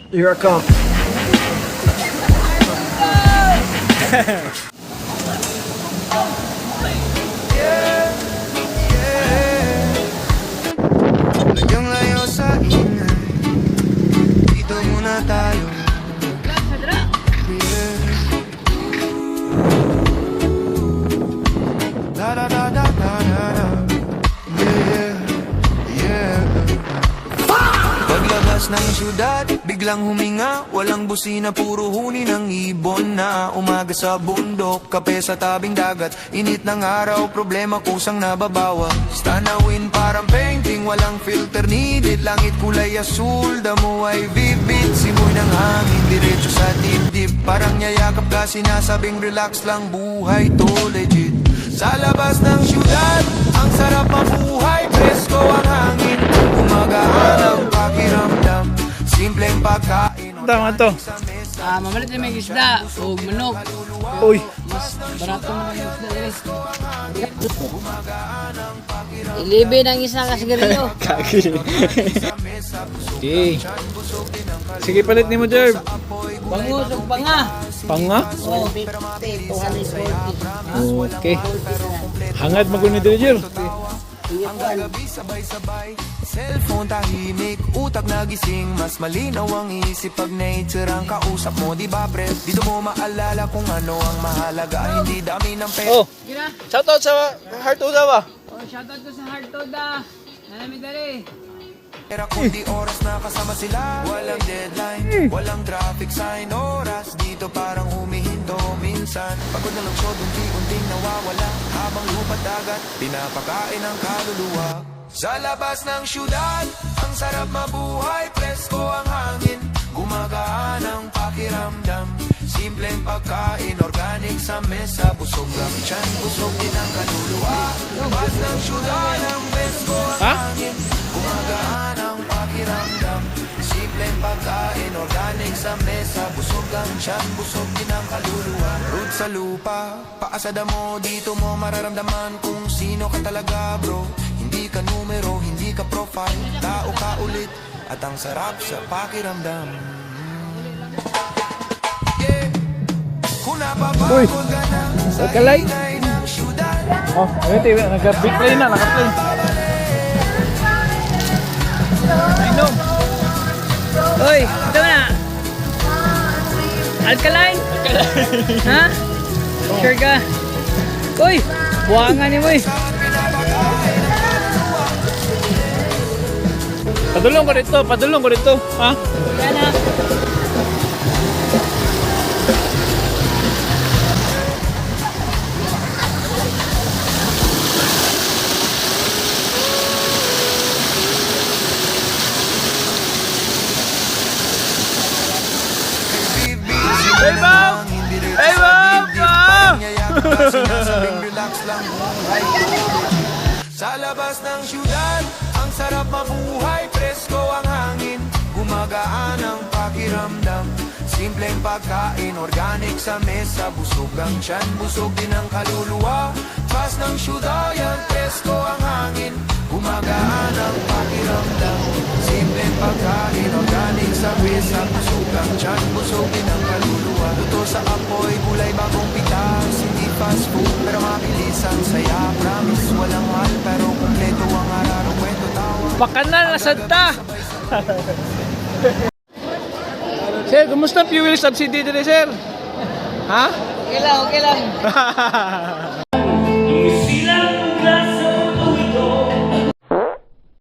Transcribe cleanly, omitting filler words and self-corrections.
Here I come. Lagyang layo sa ingay, dito muna tayo. Da da da da da da. Yeah, yeah. Paglabas ng syudad, biglang huminga. Walang busina, puro huni ng ibon na umaga sa bundok, kape sa tabing dagat. Init ng araw, problema kusang nababawa. Tanawin parang painting, walang filter needed. Langit kulay asul, damo ay vivid. Simoy ng hangin, diretso sa dibdib. Parang yayakap ka, sinasabing relax lang, buhay to legit. Sa labas ng syudad, ang sarap mabuhay. Presko ang hangin, gumagaan ang pakiramdam. Simpleng pagkain. Tama to. Mamalit na may isda o manok. Uy. Mas barato naman yung isda guys. Ilibi ng isa kasigarilyo. Kaki. Okay. Sige, palit ni mo, Jerv. Bangus o panga. Panga? Oh, 240. Okay. Hangad magunit din, Jerv. Ang gabi sabay-sabay, cellphone tahimik, utak nagising. Mas malinaw ang isip pag nature ang kausap mo, di ba pre? Dito mo maalala kung ano ang mahalaga, hindi dami ng pera. Oh, shoutout sa Heart Oda ba? Oh, shoutout ko sa Heart Toda. Nalamig dali. Pero kundi oras na kasama sila. Walang deadline, walang traffic sign. Oras dito parang humihinto minsan. Pagod na lang siya, unti-unting nawawala. Habang lupa dagat, pinapakain ang kaluluwa. Sa labas ng syudad, ang sarap mabuhay. Presko ang hangin, gumagaan ang pakiramdam. Simpleng pagkain, organic sa mesa. Busog lang tiyan, busog din ang kaluluwa. Labas ng syudad, ang presko ang hangin, gumagaan ang pakiramdam. Simpleng pagkain, organic sa mesa. Busog ang tiyan, busog din ang kaluluwa. Root sa lupa, paasa damo. Dito mo mararamdaman kung sino ka talaga bro. Hindi ka numero, hindi ka profile. Tao ka ulit, at ang sarap sa pakiramdam. Yeah. Kung napapagod ka na sa Kalay. ingay ng syudad. Oh, ayun, TV. Nag-big play na, naka-play. Inom. Uy, ito na. Alkaline? Ha? Sure ka? Uy, buwangan ni mo eh. Padulong ko dito, padulong ko dito. Ha? Yan na. Hey, Bob! Hey, Bob! Sa labas ng syudad, ang sarap mabuhay. Presko ang hangin, gumagaan ang pakiramdam. Simpleng pagkain, organic sa mesa. Busog ang tiyan, busog din ang kaluluwa. Pas ng syudad, yan presko ang hangin, gumagaan ang pakiramdam. Simpleng pagkain, organic sa mesa. Busog ang tiyan, busog din ang kaluluwa. Luto sa apoy, gulay bagong pitas. Hindi fast food, pero mabilis ang saya. Promise, walang mahal, pero kumpleto ang araw. Kwento tawa. Pakanal na santa! Sir, kumusta fuel subsidy dito, sir? Ha? Okay lang, okay lang.